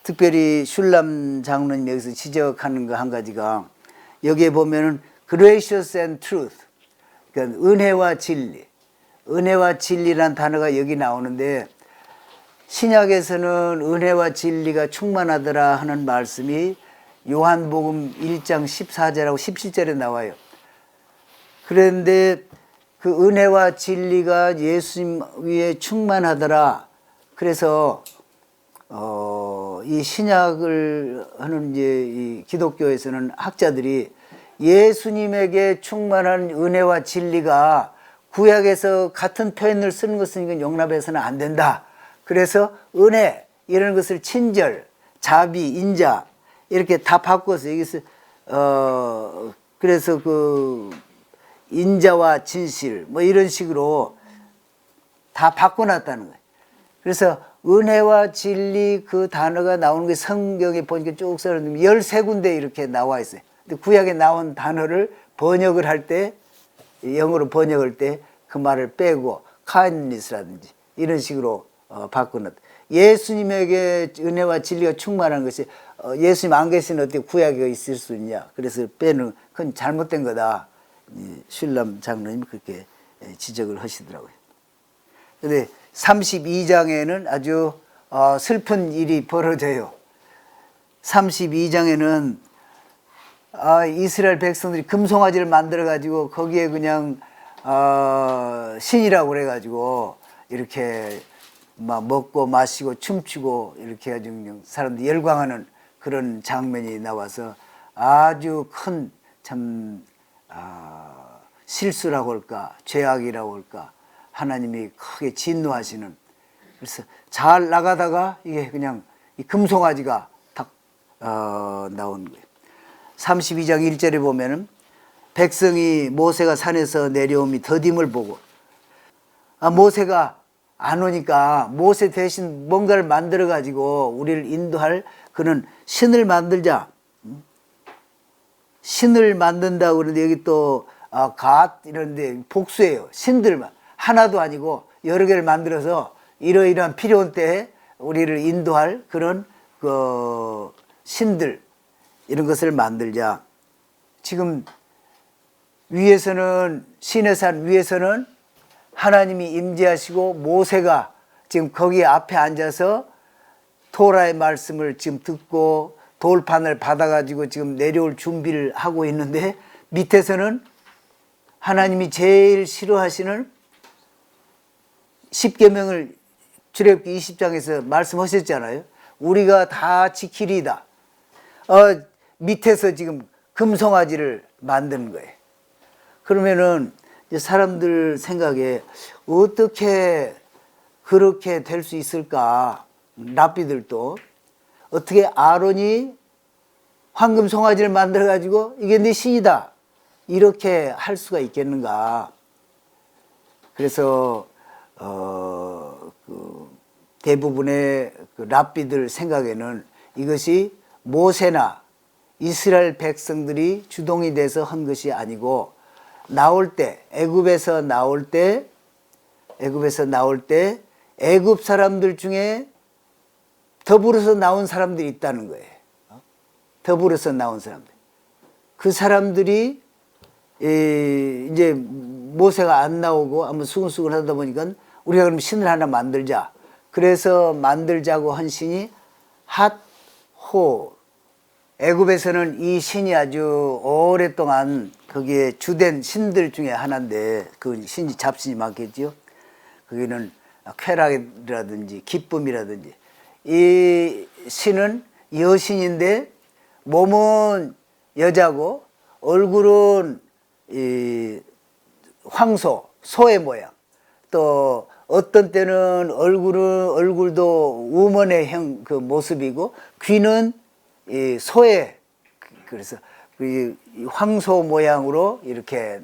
특별히 슐람 장로님 여기서 지적하는 거 한 가지가 여기에 보면은 gracious and truth, 그러니까 은혜와 진리, 은혜와 진리란 단어가 여기 나오는데 신약에서는 은혜와 진리가 충만하더라 하는 말씀이 요한복음 1장 14절하고 17절에 나와요. 그런데 그 은혜와 진리가 예수님 위에 충만하더라. 그래서 이 신약을 하는 이제 이 기독교에서는 학자들이 예수님에게 충만한 은혜와 진리가 구약에서 같은 표현을 쓰는 것은 이건 용납해서는 안 된다. 그래서 은혜 이런 것을 친절, 자비, 인자 이렇게 다 바꿔서 여기서 그래서 그 인자와 진실 뭐 이런 식으로 다 바꿔놨다는 거예요. 그래서 은혜와 진리 그 단어가 나오는 게 성경에 보니까 쭉 써놓으면 13군데 이렇게 나와 있어요. 근데 구약에 나온 단어를 번역을 할 때, 영어로 번역할 때 그 말을 빼고 kindness라든지 이런 식으로 바꿔놨다. 예수님에게 은혜와 진리가 충만한 것이 예수님 안 계시는 어떻게 구약에 있을 수 있냐. 그래서 빼는 그건 잘못된 거다. 슐람 장로님이 그렇게 지적을 하시더라고요. 근데 32장에는 아주 슬픈 일이 벌어져요. 32장에는 이스라엘 백성들이 금송아지를 만들어 가지고 거기에 그냥 신이라고 그래 가지고 이렇게 막 먹고 마시고 춤추고 이렇게 해가지고 그냥 사람들이 열광하는 그런 장면이 나와서 아주 큰 참 실수라고 할까 죄악이라고 할까 하나님이 크게 진노하시는. 그래서 잘 나가다가 이게 그냥 이 금송아지가 딱 나온 거예요. 32장 1절에 보면은 백성이 모세가 산에서 내려오미 더딤을 보고 모세가 안 오니까 모세 대신 뭔가를 만들어 가지고 우리를 인도할 그런 신을 만들자. 신을 만든다고 그러는데 여기 또 갓 이런데 복수예요. 신들만 하나도 아니고 여러 개를 만들어서 이러이러한 필요한 때에 우리를 인도할 그런 그 신들 이런 것을 만들자. 지금 위에서는 시내산 위에서는 하나님이 임재하시고 모세가 지금 거기 앞에 앉아서 토라의 말씀을 지금 듣고 돌판을 받아가지고 지금 내려올 준비를 하고 있는데 밑에서는 하나님이 제일 싫어하시는 십계명을 출애굽기 20장에서 말씀하셨잖아요. 우리가 다 지키리이다. 밑에서 지금 금송아지를 만드는 거예요. 그러면은 이제 사람들 생각에 어떻게 그렇게 될 수 있을까? 랍비들도 어떻게 아론이 황금 송아지를 만들어 가지고 이게 네 신이다 이렇게 할 수가 있겠는가? 그래서 그 대부분의 그 랍비들 생각에는 이것이 모세나 이스라엘 백성들이 주동이 돼서 한 것이 아니고 나올 때 애굽에서 나올 때 애굽 사람들 중에 더불어서 나온 사람들이 있다는 거예요. 더불어서 나온 사람들. 그 사람들이 이제 모세가 안 나오고 한번 수근수근 하다 보니까 우리가 그럼 신을 하나 만들자. 그래서 만들자고 한 신이 핫호. 애굽에서는 이 신이 아주 오랫동안 거기에 주된 신들 중에 하나인데 그 신이 잡신이 많겠죠. 거기는 쾌락이라든지 기쁨이라든지 이 신은 여신인데 몸은 여자고 얼굴은 이 황소, 소의 모양. 또 어떤 때는 얼굴도 우먼의 그 모습이고 귀는 이 소의 그래서 이 황소 모양으로 이렇게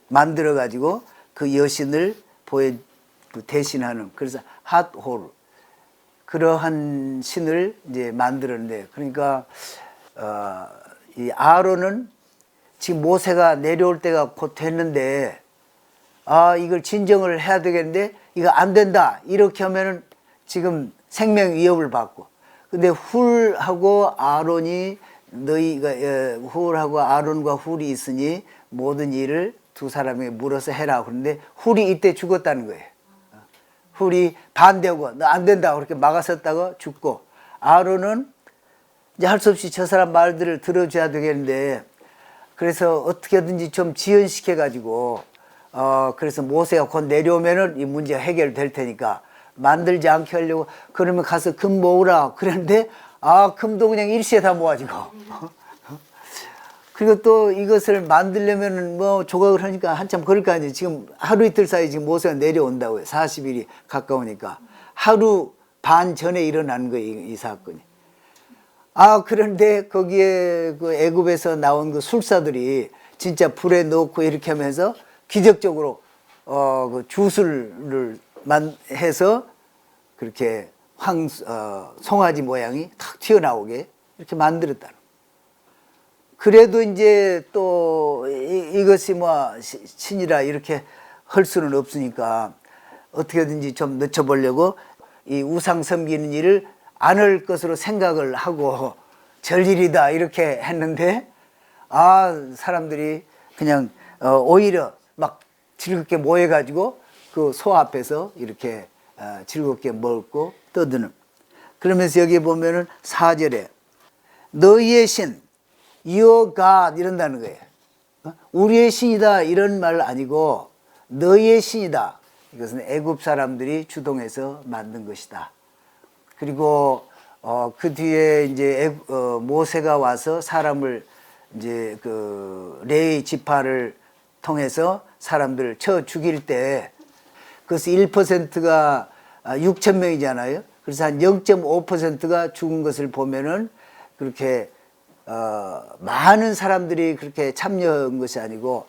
만들어 가지고 그 여신을 대신하는 그래서 핫홀 그러한 신을 이제 만들었는데 그러니까 이 아론은 지금 모세가 내려올 때가 곧 됐는데 이걸 진정을 해야 되겠는데 이거 안 된다 이렇게 하면은 지금 생명 위협을 받고 근데 훌하고 아론이 너희가 훌하고 아론과 훌이 있으니 모든 일을 두 사람에게 물어서 해라. 그런데 훌이 이때 죽었다는 거예요. 훌이 반대하고 너 안 된다 그렇게 막았었다가 죽고, 아론은 이제 할 수 없이 저 사람 말들을 들어줘야 되겠는데, 그래서 어떻게든지 좀 지연시켜 가지고 그래서 모세가 곧 내려오면은 이 문제가 해결될 테니까 만들지 않게 하려고, 그러면 가서 금 모으라 그랬는데 금도 그냥 일시에 다 모아지고 그리고 또 이것을 만들려면 뭐 조각을 하니까 한참 걸릴 거 아니에요. 지금 하루 이틀 사이 지금 모세가 내려온다고요. 40일이 가까우니까 하루 반 전에 일어난 거예요, 이 사건이. 그런데 거기에 그 애굽에서 나온 그 술사들이 진짜 불에 넣고 이렇게 하면서 기적적으로 그 주술을 해서 그렇게 송아지 모양이 탁 튀어나오게 이렇게 만들었다는. 그래도 이제 또 이것이 뭐 신이라 이렇게 할 수는 없으니까 어떻게든지 좀 늦춰보려고 이 우상 섬기는 일을 안 할 것으로 생각을 하고 절일이다 이렇게 했는데, 사람들이 그냥 오히려 막 즐겁게 모여가지고 그 소 앞에서 이렇게 즐겁게 먹고 떠드는. 그러면서 여기 보면은 4절에 너희의 신 Your God 이런다는 거예요. 우리의 신이다 이런 말 아니고 너희의 신이다. 이것은 애굽 사람들이 주동해서 만든 것이다. 그리고 그 뒤에 이제 모세가 와서 사람을 이제 그 레위 지파를 통해서 사람들을 쳐 죽일 때 그것이 1%가 6천 명이잖아요. 그래서 한 0.5%가 죽은 것을 보면은 그렇게 많은 사람들이 그렇게 참여한 것이 아니고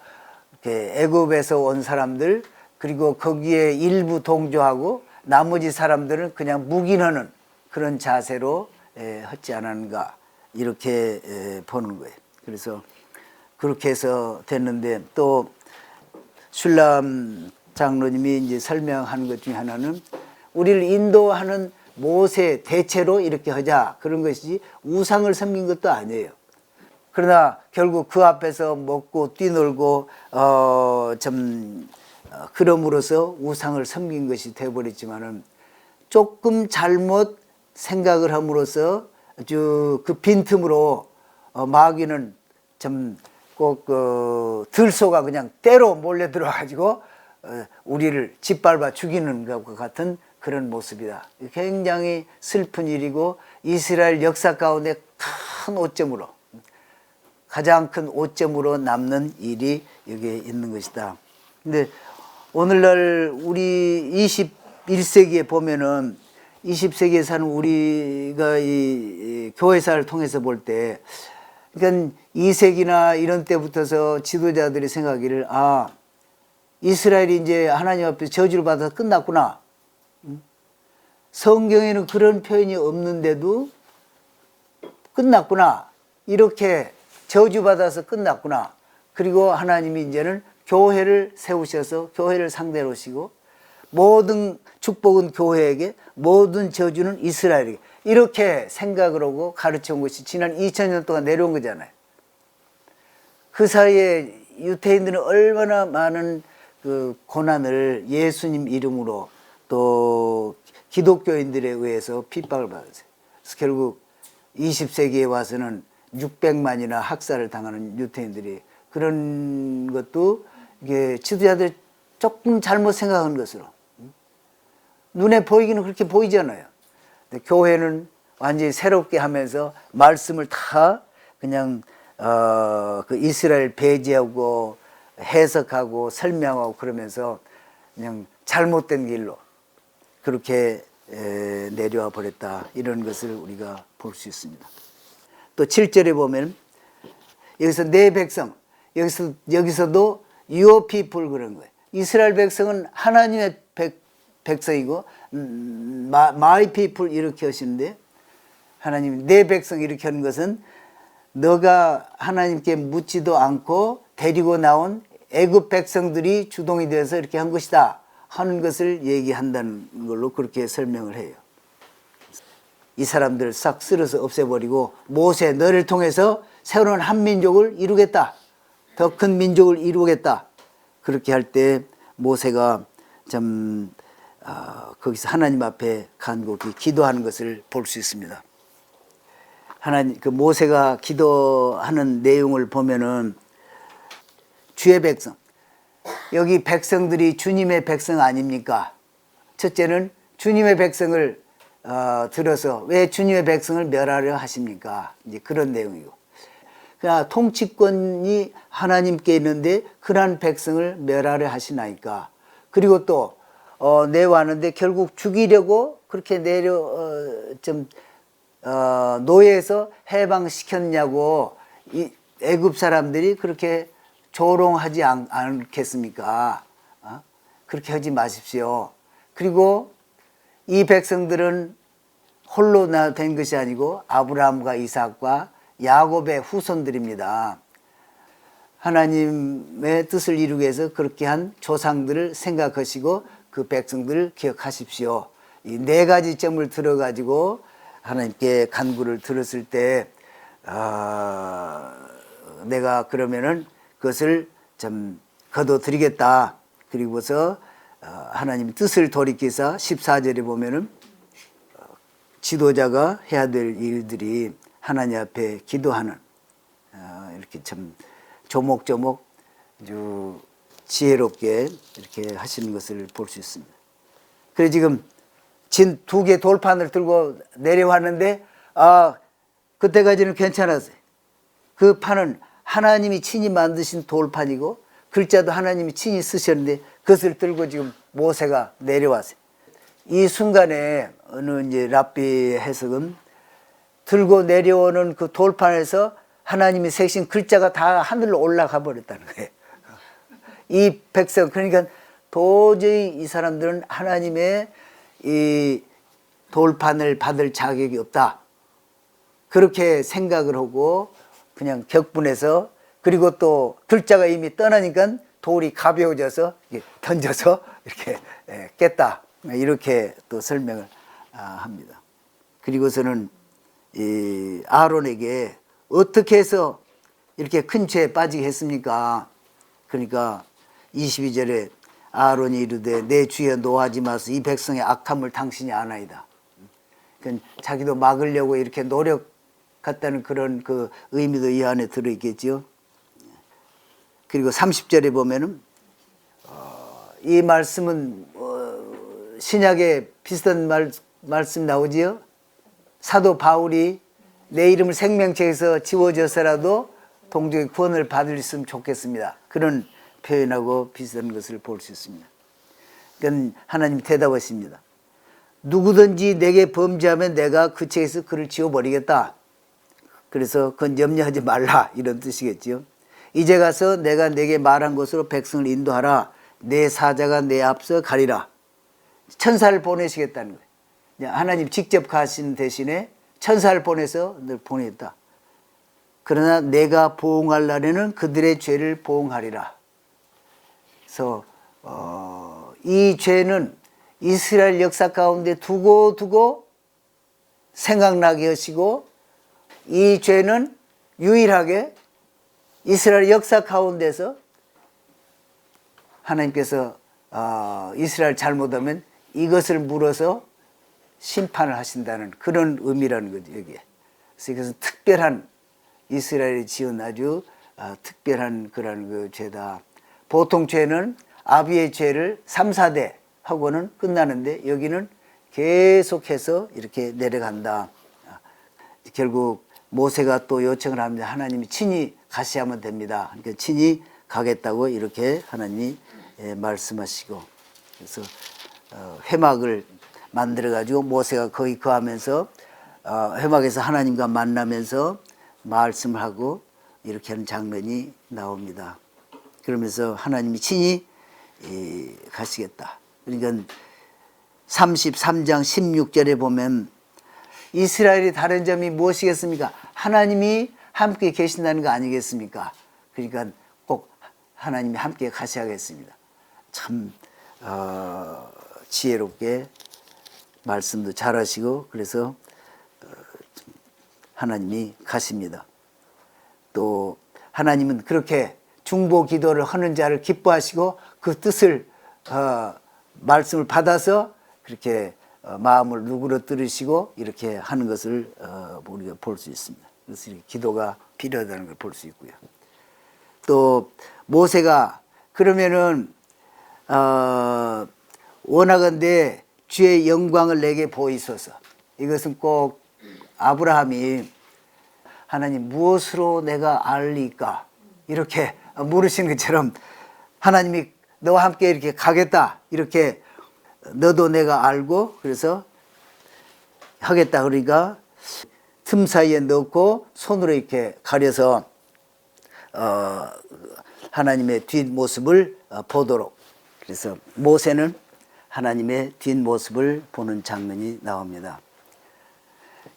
이렇게 애굽에서 온 사람들, 그리고 거기에 일부 동조하고 나머지 사람들은 그냥 묵인하는 그런 자세로 하지 않았는가 이렇게 보는 거예요. 그래서 그렇게 해서 됐는데, 또 슐람 장로님이 이제 설명하는 것 중에 하나는 우리를 인도하는 모세 대체로 이렇게 하자 그런 것이지 우상을 섬긴 것도 아니에요. 그러나 결국 그 앞에서 먹고 뛰놀고 그럼으로써 우상을 섬긴 것이 되어버렸지만은, 조금 잘못 생각을 함으로써 아주 그 빈틈으로 마귀는 좀 꼭 들소가 그냥 때로 몰려 들어가지고 우리를 짓밟아 죽이는 것과 같은 그런 모습이다. 굉장히 슬픈 일이고 이스라엘 역사 가운데 큰 오점으로, 가장 큰 오점으로 남는 일이 여기에 있는 것이다. 근데 오늘날 우리 21세기에 보면은 20세기에 사는 우리가 이 교회사를 통해서 볼 때, 그러니까 2세기나 이런 때부터서 지도자들이 생각하기를 이스라엘이 이제 하나님 앞에서 저주를 받아서 끝났구나. 성경에는 그런 표현이 없는데도 끝났구나. 이렇게 저주받아서 끝났구나. 그리고 하나님이 이제는 교회를 세우셔서 교회를 상대로 하시고 모든 축복은 교회에게, 모든 저주는 이스라엘에게, 이렇게 생각을 하고 가르쳐온 것이 지난 2000년 동안 내려온 거잖아요. 그 사이에 유태인들은 얼마나 많은 그 고난을 예수님 이름으로 또 기독교인들에 의해서 핍박을 받았어요. 그래서 결국 20세기에 와서는 600만이나 학살을 당하는 유태인들이, 그런 것도 이게 지도자들 조금 잘못 생각한 것으로 눈에 보이기는 그렇게 보이잖아요. 근데 교회는 완전히 새롭게 하면서 말씀을 다 그냥 그 이스라엘 배제하고 해석하고 설명하고 그러면서 그냥 잘못된 길로 그렇게 내려와 버렸다, 이런 것을 우리가 볼 수 있습니다. 또 7절에 보면 여기서 내 백성, 여기서도 your people 그런 거예요. 이스라엘 백성은 하나님의 백성이고 my people 이렇게 하시는데, 하나님이 내 백성 이렇게 하는 것은 너가 하나님께 묻지도 않고 데리고 나온 애굽 백성들이 주동이 되어서 이렇게 한 것이다 하는 것을 얘기한다는 걸로 그렇게 설명을 해요. 이 사람들을 싹 쓸어서 없애버리고 모세 너를 통해서 새로운 한 민족을 이루겠다. 더 큰 민족을 이루겠다. 그렇게 할 때 모세가 참 거기서 하나님 앞에 간곡히 기도하는 것을 볼 수 있습니다. 하나님 그 모세가 기도하는 내용을 보면은 주의 백성 여기 백성들이 주님의 백성 아닙니까? 첫째는 주님의 백성을 들어서 왜 주님의 백성을 멸하려 하십니까? 이제 그런 내용이고. 그러나 통치권이 하나님께 있는데 그러한 백성을 멸하려 하시나이까. 그리고 또 내왔는데 결국 죽이려고 그렇게 노예에서 해방시켰냐고 이 애굽 사람들이 그렇게 조롱하지 않겠습니까? 그렇게 하지 마십시오. 그리고 이 백성들은 홀로 된 것이 아니고 아브라함과 이삭과 야곱의 후손들입니다. 하나님의 뜻을 이루기 위해서 그렇게 한 조상들을 생각하시고 그 백성들을 기억하십시오. 이 네 가지 점을 들어가지고 하나님께 간구를 들었을 때 내가 그러면은 그것을 좀 거둬드리겠다. 그리고서 하나님 뜻을 돌이키사 14절에 보면은 지도자가 해야 될 일들이 하나님 앞에 기도하는 이렇게 참 조목조목 아주 지혜롭게 이렇게 하시는 것을 볼 수 있습니다. 그래 지금 진 2개 돌판을 들고 내려왔는데 그때까지는 괜찮았어요. 그 판은 하나님이 친히 만드신 돌판이고 글자도 하나님이 친히 쓰셨는데 그것을 들고 지금 모세가 내려왔어요. 이 순간에 어느 이제 랍비 해석은 들고 내려오는 그 돌판에서 하나님이 새신 글자가 다 하늘로 올라가 버렸다는 거예요. 이 백성 그러니까 도저히 이 사람들은 하나님의 이 돌판을 받을 자격이 없다. 그렇게 생각을 하고 그냥 격분해서 그리고 또 글자가 이미 떠나니까 돌이 가벼워져서 던져서 이렇게 깼다. 이렇게 또 설명을 합니다. 그리고서는 이 아론에게 어떻게 해서 이렇게 큰 죄에 빠지게 했습니까? 그러니까 22절에 아론이 이르되 내 주여 노하지 마소 이 백성의 악함을 당신이 아나이다. 그러니까 자기도 막으려고 이렇게 노력했다는 그런 그 의미도 이 안에 들어있겠죠. 그리고 30절에 보면은 이 말씀은 신약에 비슷한 말씀 나오지요. 사도 바울이 내 이름을 생명책에서 지워져서라도 동족의 구원을 받을 수 있으면 좋겠습니다. 그런 표현하고 비슷한 것을 볼 수 있습니다. 그러니까 하나님 대답하십니다. 누구든지 내게 범죄하면 내가 그 책에서 그를 지워버리겠다. 그래서 그건 염려하지 말라 이런 뜻이겠지요. 이제 가서 내가 내게 말한 것으로 백성을 인도하라. 내 사자가 내 앞서 가리라. 천사를 보내시겠다는 거예요. 하나님 직접 가신 대신에 천사를 보내서 늘 보냈다. 그러나 내가 보응할 날에는 그들의 죄를 보응하리라. 그래서 이 죄는 이스라엘 역사 가운데 두고 생각나게 하시고 이 죄는 유일하게 이스라엘 역사 가운데서 하나님께서 이스라엘 잘못하면 이것을 물어서 심판을 하신다는 그런 의미라는 거죠, 여기에. 그래서 이것은 특별한 이스라엘이 지은 아주 특별한 그런 그 죄다. 보통 죄는 아비의 죄를 3, 4대 하고는 끝나는데 여기는 계속해서 이렇게 내려간다. 결국 모세가 또 요청을 합니다. 하나님이 친히 가시하면 됩니다. 그러니까 친히 가겠다고 이렇게 하나님이 말씀하시고 그래서 회막을 만들어 가지고 모세가 거기 거하면서 회막에서 하나님과 만나면서 말씀을 하고 이렇게 하는 장면이 나옵니다. 그러면서 하나님이 친히 가시겠다. 그러니까 33장 16절에 보면 이스라엘이 다른 점이 무엇이겠습니까? 하나님이 함께 계신다는 거 아니겠습니까? 그러니까 꼭 하나님이 함께 가셔야겠습니다. 참 지혜롭게 말씀도 잘하시고 그래서 하나님이 가십니다. 또 하나님은 그렇게 중보 기도를 하는 자를 기뻐하시고 그 뜻을 말씀을 받아서 그렇게 마음을 누그러뜨리시고 이렇게 하는 것을 우리가 볼 수 있습니다. 그래서 기도가 필요하다는 걸 볼 수 있고요. 또 모세가 그러면은 원하건대 주의 영광을 내게 보이소서. 이것은 꼭 아브라함이 하나님 무엇으로 내가 알리까 이렇게 물으시는 것처럼 하나님이 너와 함께 이렇게 가겠다 이렇게 너도 내가 알고 그래서 하겠다 그러니까 틈 사이에 넣고 손으로 이렇게 가려서 하나님의 뒷모습을 보도록 그래서 모세는 하나님의 뒷모습을 보는 장면이 나옵니다.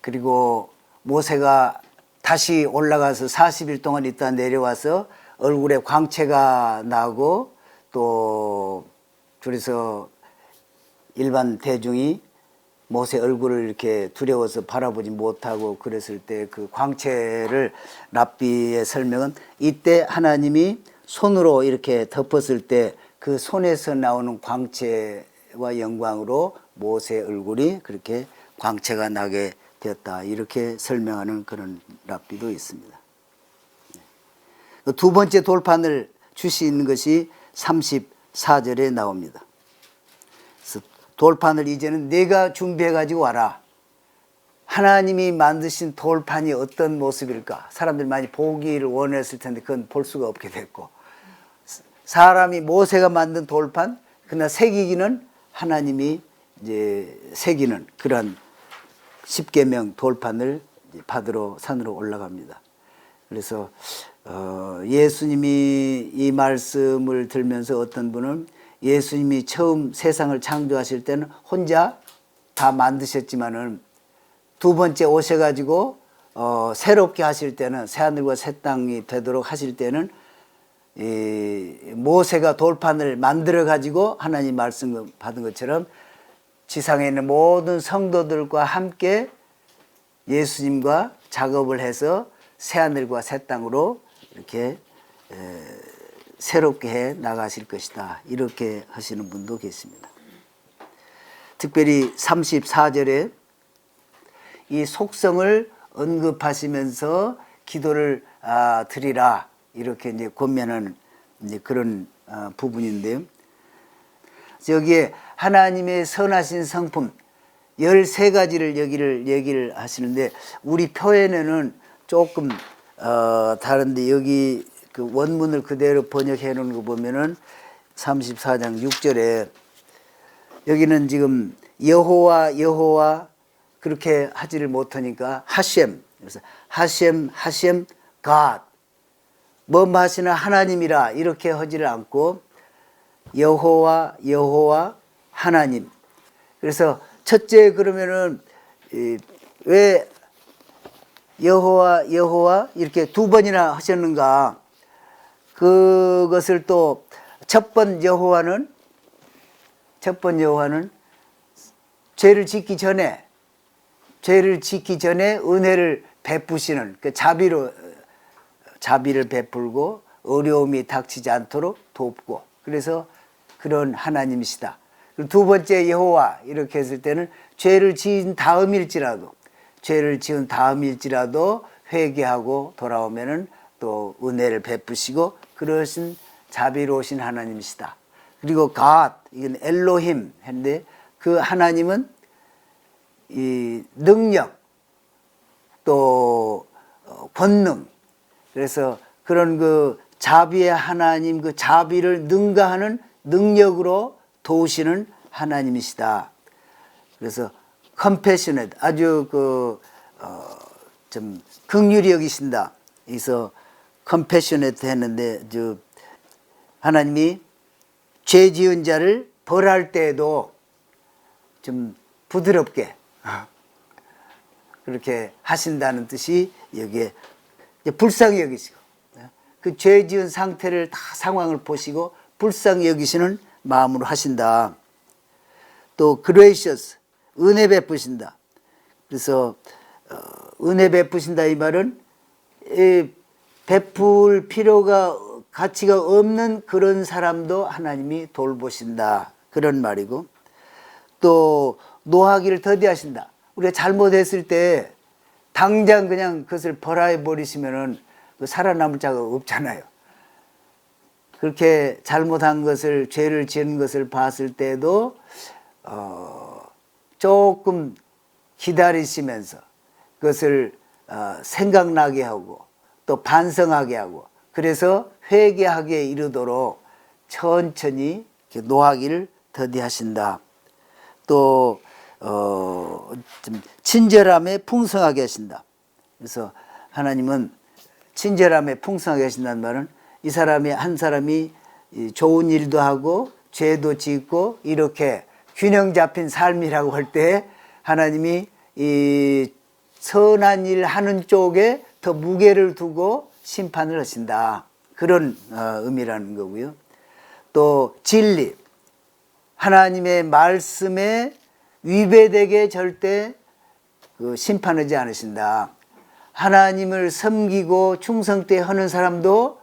그리고 모세가 다시 올라가서 40일 동안 있다 내려와서 얼굴에 광채가 나고 또 그래서 일반 대중이 모세 얼굴을 이렇게 두려워서 바라보지 못하고 그랬을 때 그 광채를 랍비의 설명은 이때 하나님이 손으로 이렇게 덮었을 때 그 손에서 나오는 광채와 영광으로 모세 얼굴이 그렇게 광채가 나게 되었다 이렇게 설명하는 그런 랍비도 있습니다. 두 번째 돌판을 주시는 것이 34절에 나옵니다. 그래서 돌판을 이제는 내가 준비해 가지고 와라. 하나님이 만드신 돌판이 어떤 모습일까? 사람들이 많이 보기를 원했을 텐데 그건 볼 수가 없게 됐고 사람이 모세가 만든 돌판 그러나 새기기는 하나님이 이제 새기는 그런 십계명 돌판을 받으러 산으로 올라갑니다. 그래서 예수님이 이 말씀을 들면서 어떤 분은 예수님이 처음 세상을 창조하실 때는 혼자 다 만드셨지만은 두 번째 오셔가지고 새롭게 하실 때는 새하늘과 새 땅이 되도록 하실 때는 이 모세가 돌판을 만들어 가지고 하나님 말씀 받은 것처럼 지상에 있는 모든 성도들과 함께 예수님과 작업을 해서 새하늘과 새 땅으로 이렇게 새롭게 해 나가실 것이다. 이렇게 하시는 분도 계십니다. 특별히 34절에 이 속성을 언급하시면서 기도를 드리라. 이렇게 이제 권면하는 이제 그런 부분인데요. 여기에 하나님의 선하신 성품 13가지를 얘기를 하시는데 우리 표현에는 조금 다른데 여기 그 원문을 그대로 번역해 놓은 거 보면은 34장 6절에 여기는 지금 여호와 그렇게 하지를 못하니까 하셈 그래서 하셈 갓 뭐 하시나 하나님이라 이렇게 하지를 않고 여호와 하나님. 그래서 첫째 그러면은 왜 여호와 이렇게 두 번이나 하셨는가? 그것을 또 첫 번 여호와는 죄를 짓기 전에 은혜를 베푸시는 그 자비를 베풀고 어려움이 닥치지 않도록 돕고 그래서 그런 하나님이시다. 그리고 두 번째 여호와 이렇게 했을 때는 죄를 지은 다음일지라도 회개하고 돌아오면은 또 은혜를 베푸시고 그러신 자비로우신 하나님이시다. 그리고 갓 이건 엘로힘 했는데 그 하나님은 이 능력 또 권능 그래서 그런 그 자비의 하나님 그 자비를 능가하는 능력으로 도우시는 하나님이시다. 그래서 compassionate 아주 좀 긍휼히 여기신다. 그래서 compassionate 했는데 하나님이 죄 지은 자를 벌할 때에도 좀 부드럽게 그렇게 하신다는 뜻이 여기에 불쌍히 여기시고 그 죄 지은 상태를 다 상황을 보시고 불쌍히 여기시는 마음으로 하신다. 또 gracious 은혜 베푸신다. 그래서 은혜 베푸신다 이 말은 베풀 필요가 가치가 없는 그런 사람도 하나님이 돌보신다 그런 말이고, 또 노하기를 더디하신다. 우리가 잘못했을 때 당장 그냥 그것을 벌하여 버리시면은 살아남을 자가 없잖아요. 그렇게 잘못한 것을, 죄를 지은 것을 봤을 때도 조금 기다리시면서 그것을 생각나게 하고 또 반성하게 하고, 그래서 회개하게 이르도록 천천히 노하기를 더디하신다. 또 좀 친절함에 풍성하게 하신다. 그래서 하나님은 친절함에 풍성하게 하신다는 말은 이 사람이 한 사람이 좋은 일도 하고 죄도 짓고 이렇게 균형 잡힌 삶이라고 할 때 하나님이 이 선한 일 하는 쪽에 더 무게를 두고 심판을 하신다. 그런 의미라는 거고요. 또 진리, 하나님의 말씀에 위배되게 절대 심판하지 않으신다. 하나님을 섬기고 충성되게 하는 사람도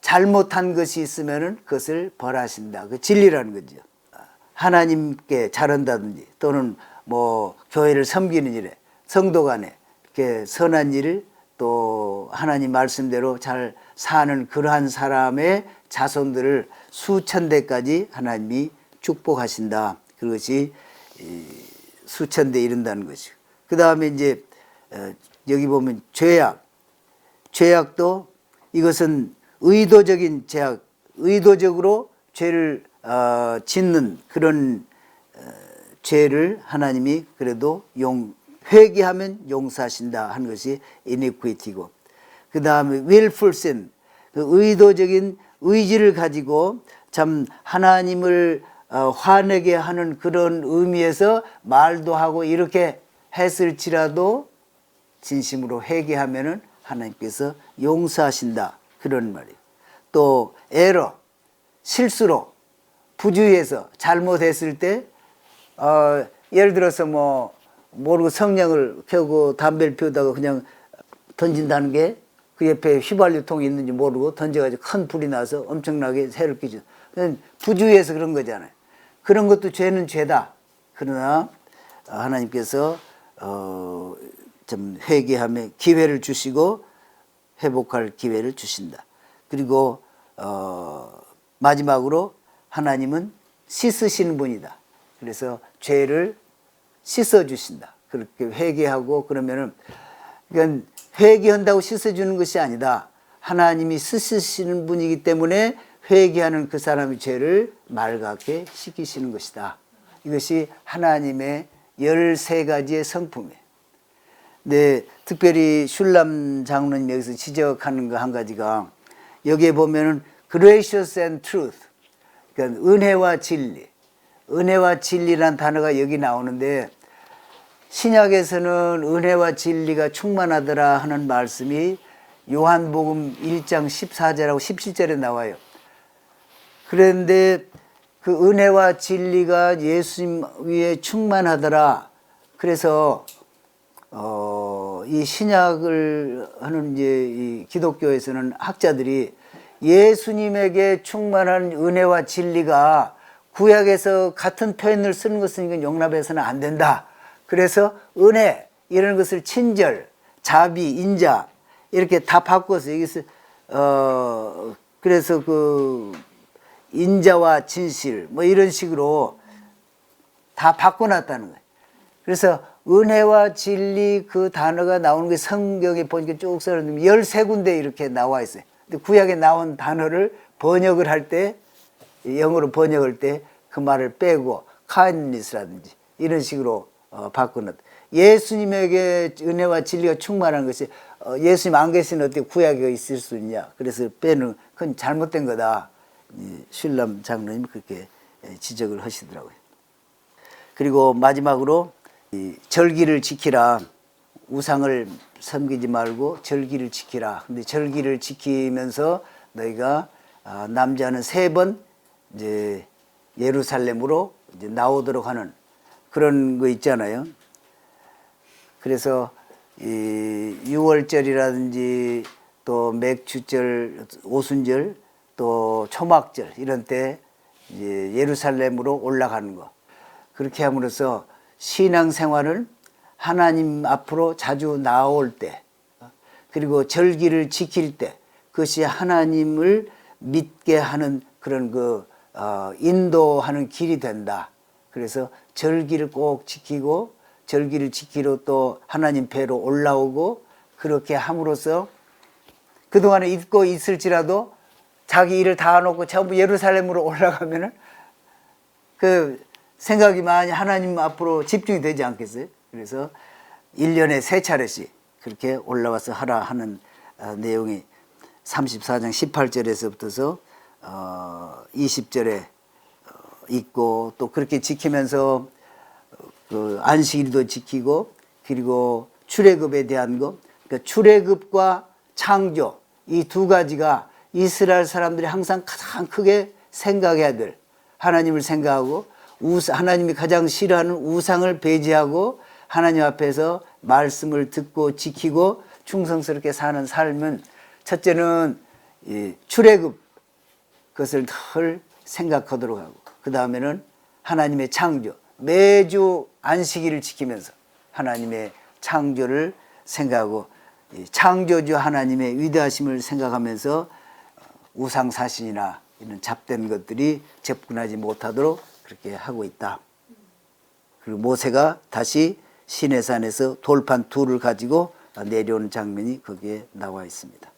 잘못한 것이 있으면 그것을 벌하신다. 그 진리라는 거죠. 하나님께 잘한다든지 또는 뭐 교회를 섬기는 일에 성도 간에 이렇게 선한 일을 또 하나님 말씀대로 잘 사는 그러한 사람의 자손들을 수천 대까지 하나님이 축복하신다. 그것이 수천 대 이른다는 것이고, 그 다음에 이제 여기 보면 죄악도 이것은 의도적인 죄악, 의도적으로 죄를 짓는 그런 죄를 하나님이 그래도 회개하면 용서하신다 하는 것이 iniquity고, 그 다음에 willful sin, 그 의도적인 의지를 가지고 참 하나님을 화내게 하는 그런 의미에서 말도 하고 이렇게 했을지라도 진심으로 회개하면은 하나님께서 용서하신다 그런 말이에요. 또 에러, 실수로 부주의해서 잘못했을 때 예를 들어서 뭐 모르고 성냥을 켜고 담배를 피우다가 그냥 던진다는 게 그 옆에 휘발유통이 있는지 모르고 던져가지고 큰 불이 나서 엄청나게 새를 끼죠. 부주의해서 그런 거잖아요. 그런 것도 죄는 죄다. 그러나 하나님께서 좀 회개하며 기회를 주시고 회복할 기회를 주신다. 그리고 마지막으로 하나님은 씻으시는 분이다. 그래서 죄를 씻어주신다. 그렇게 회개하고 그러면은, 그러니까 회개한다고 씻어주는 것이 아니다. 하나님이 씻으시는 분이기 때문에 회개하는 그 사람의 죄를 맑게 씻기시는 것이다. 이것이 하나님의 13가지의 성품이에요. 네, 특별히 슐람 장로님 여기서 지적하는 거 한 가지가, 여기에 보면은 gracious and truth, 그러니까 은혜와 진리, 은혜와 진리란 단어가 여기 나오는데, 신약에서는 은혜와 진리가 충만하더라 하는 말씀이 요한복음 1장 14절하고 17절에 나와요. 그런데 그 은혜와 진리가 예수님 위에 충만하더라. 그래서 이 신약을 하는 이제 이 기독교에서는 학자들이 예수님에게 충만한 은혜와 진리가 구약에서 같은 표현을 쓰는 것은 용납해서는 안 된다. 그래서 은혜 이런 것을 친절, 자비, 인자 이렇게 다 바꿔서 여기서 그래서 그 인자와 진실 뭐 이런 식으로 다 바꿔놨다는 거예요. 그래서 은혜와 진리 그 단어가 나오는 게 성경에 보니까 쭉 써놓으면 13군데 이렇게 나와 있어요. 근데 구약에 나온 단어를 번역을 할 때, 영어로 번역할 때 그 말을 빼고 kindness라든지 이런 식으로 바꾸는. 예수님에게 은혜와 진리가 충만한 것이 예수님 안 계시는 어떻게 구약에 있을 수 있냐. 그래서 빼는 그건 잘못된 거다. 슐람 장로님이 그렇게 지적을 하시더라고요. 그리고 마지막으로 절기를 지키라. 우상을 섬기지 말고 절기를 지키라. 근데 절기를 지키면서 너희가 남자는 3번 이제 예루살렘으로 이제 나오도록 하는 그런 거 있잖아요. 그래서 이 6월절이라든지 또 맥주절, 오순절, 또 초막절 이런 때 이제 예루살렘으로 올라가는 거. 그렇게 함으로써 신앙생활은 하나님 앞으로 자주 나올 때, 그리고 절기를 지킬 때, 그것이 하나님을 믿게 하는 그런 인도하는 길이 된다. 그래서 절기를 꼭 지키고, 절기를 지키러 또 하나님 배로 올라오고, 그렇게 함으로써 그동안에 잊고 있을지라도 자기 일을 다 놓고 전부 예루살렘으로 올라가면은 그 생각이 많이 하나님 앞으로 집중이 되지 않겠어요? 그래서 1년에 3차례씩 그렇게 올라와서 하라 하는 내용이 34장 18절에서부터서 20절에 있고, 또 그렇게 지키면서 그 안식일도 지키고, 그리고 출애굽에 대한 것, 그러니까 출애굽과 창조 이 두 가지가 이스라엘 사람들이 항상 가장 크게 생각해야 될, 하나님을 생각하고 하나님이 가장 싫어하는 우상을 배제하고 하나님 앞에서 말씀을 듣고 지키고 충성스럽게 사는 삶은, 첫째는 출애굽 그것을 늘 생각하도록 하고, 그 다음에는 하나님의 창조, 매주 안식일을 지키면서 하나님의 창조를 생각하고 창조주 하나님의 위대하심을 생각하면서 우상사신이나 이런 잡된 것들이 접근하지 못하도록 그렇게 하고 있다. 그리고 모세가 다시 시내산에서 돌판 둘을 가지고 내려오는 장면이 거기에 나와 있습니다.